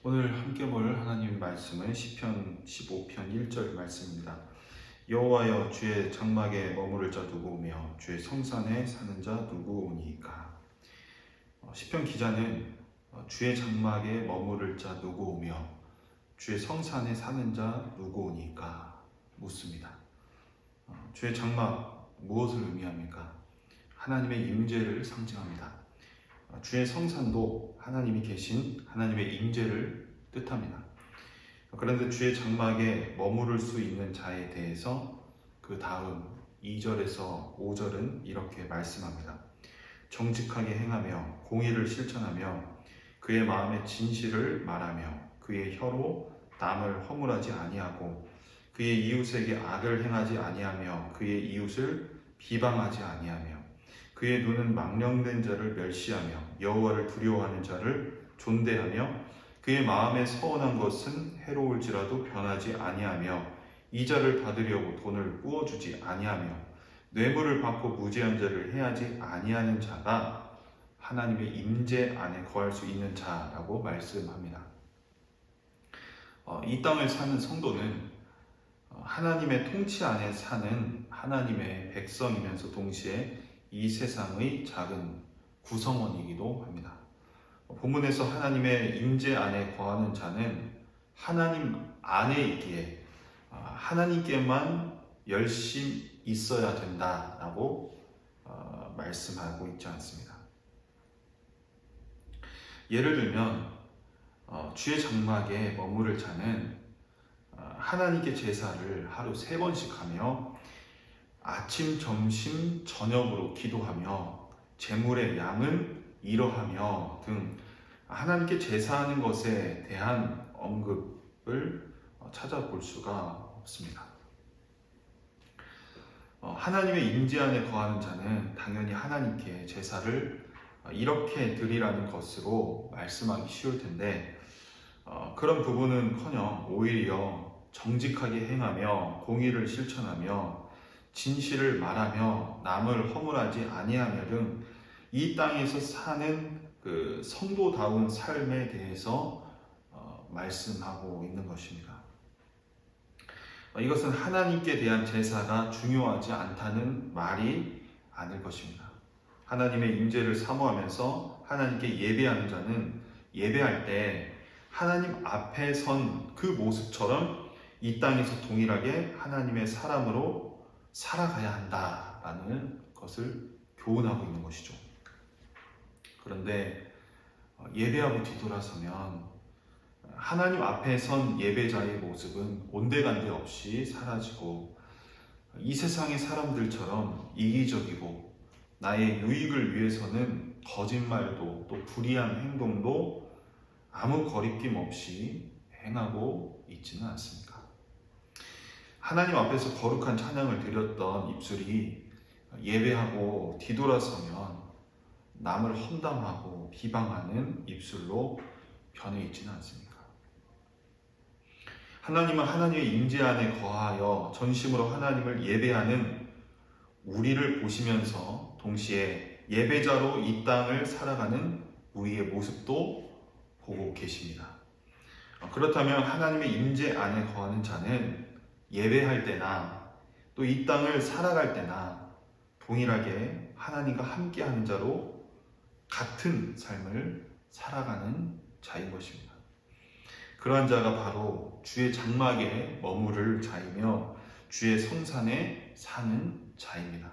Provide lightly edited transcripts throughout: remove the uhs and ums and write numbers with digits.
오늘 함께 볼 하나님 말씀은 시편 15편 1절 말씀입니다. 여호와여 주의 장막에 머무를 자 누구오며 주의 성산에 사는 자 누구오니까. 시편 기자는 주의 장막에 머무를 자 누구오며 주의 성산에 사는 자 누구오니까 묻습니다. 주의 장막 무엇을 의미합니까? 하나님의 임재를 상징합니다. 주의 성산도 하나님이 계신 하나님의 임재를 뜻합니다. 그런데 주의 장막에 머무를 수 있는 자에 대해서 그 다음 2절에서 5절은 이렇게 말씀합니다. 정직하게 행하며 공의를 실천하며 그의 마음에 진실을 말하며 그의 혀로 남을 허물하지 아니하고 그의 이웃에게 악을 행하지 아니하며 그의 이웃을 비방하지 아니하며 그의 눈은 망령된 자를 멸시하며 여호와를 두려워하는 자를 존대하며 그의 마음에 서운한 것은 해로울지라도 변하지 아니하며 이자를 받으려고 돈을 꾸어주지 아니하며 뇌물을 받고 무죄한 자를 해하지 아니하는 자가 하나님의 임재 안에 거할 수 있는 자라고 말씀합니다. 이 땅을 사는 성도는 하나님의 통치 안에 사는 하나님의 백성이면서 동시에 이 세상의 작은 구성원이기도 합니다. 본문에서 하나님의 임재 안에 거하는 자는 하나님 안에 있기에 하나님께만 열심 있어야 된다라고 말씀하고 있지 않습니다. 예를 들면 주의 장막에 머무를 자는 하나님께 제사를 하루 3번씩 하며 아침, 점심, 저녁으로 기도하며 제물의 양을 이러하며 등 하나님께 제사하는 것에 대한 언급을 찾아볼 수가 없습니다. 하나님의 임재 안에 거하는 자는 당연히 하나님께 제사를 이렇게 드리라는 것으로 말씀하기 쉬울 텐데 그런 부분은커녕 오히려 정직하게 행하며 공의를 실천하며 진실을 말하며 남을 허물하지 아니하며 등 이 땅에서 사는 그 성도다운 삶에 대해서 말씀하고 있는 것입니다. 이것은 하나님께 대한 제사가 중요하지 않다는 말이 아닐 것입니다. 하나님의 임재를 사모하면서 하나님께 예배하는 자는 예배할 때 하나님 앞에 선 그 모습처럼 이 땅에서 동일하게 하나님의 사람으로 살아가야 한다라는 것을 교훈하고 있는 것이죠. 그런데 예배하고 뒤돌아서면 하나님 앞에 선 예배자의 모습은 온데간데 없이 사라지고 이 세상의 사람들처럼 이기적이고 나의 유익을 위해서는 거짓말도 또 불의한 행동도 아무 거리낌 없이 행하고 있지는 않습니까? 하나님 앞에서 거룩한 찬양을 드렸던 입술이 예배하고 뒤돌아서면 남을 험담하고 비방하는 입술로 변해 있지는 않습니까? 하나님은 하나님의 임재 안에 거하여 전심으로 하나님을 예배하는 우리를 보시면서 동시에 예배자로 이 땅을 살아가는 우리의 모습도 보고 계십니다. 그렇다면 하나님의 임재 안에 거하는 자는 예배할 때나 또 이 땅을 살아갈 때나 동일하게 하나님과 함께하는 자로 같은 삶을 살아가는 자인 것입니다. 그러한 자가 바로 주의 장막에 머무를 자이며 주의 성산에 사는 자입니다.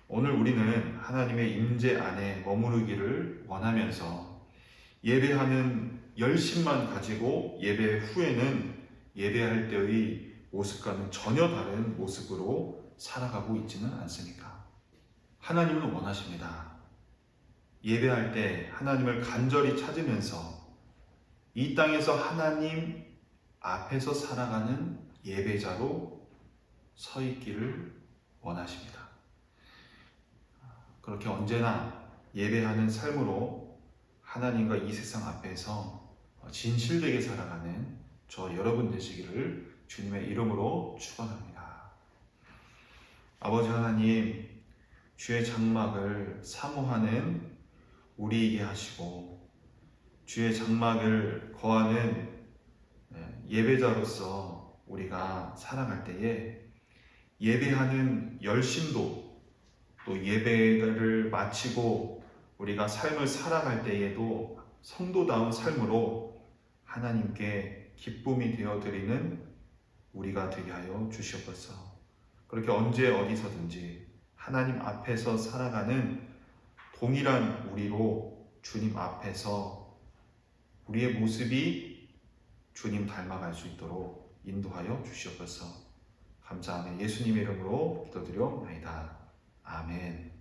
오늘 우리는 하나님의 임재 안에 머무르기를 원하면서 예배하는 열심만 가지고 예배 후에는 예배할 때의 모습과는 전혀 다른 모습으로 살아가고 있지는 않습니까? 하나님은 원하십니다. 예배할 때 하나님을 간절히 찾으면서 이 땅에서 하나님 앞에서 살아가는 예배자로 서 있기를 원하십니다. 그렇게 언제나 예배하는 삶으로 하나님과 이 세상 앞에서 진실되게 살아가는 저 여러분 되시기를 주님의 이름으로 축원합니다. 아버지 하나님, 주의 장막을 사모하는 우리에게 하시고 주의 장막을 거하는 예배자로서 우리가 살아갈 때에 예배하는 열심도, 또 예배를 마치고 우리가 삶을 살아갈 때에도 성도다운 삶으로 하나님께 기쁨이 되어드리는 우리가 되게 하여 주시옵소서. 그렇게 언제 어디서든지 하나님 앞에서 살아가는 동일한 우리로 주님 앞에서 우리의 모습이 주님 닮아갈 수 있도록 인도하여 주시옵소서. 감사하며 예수님의 이름으로 기도드려옵나이다. 아멘.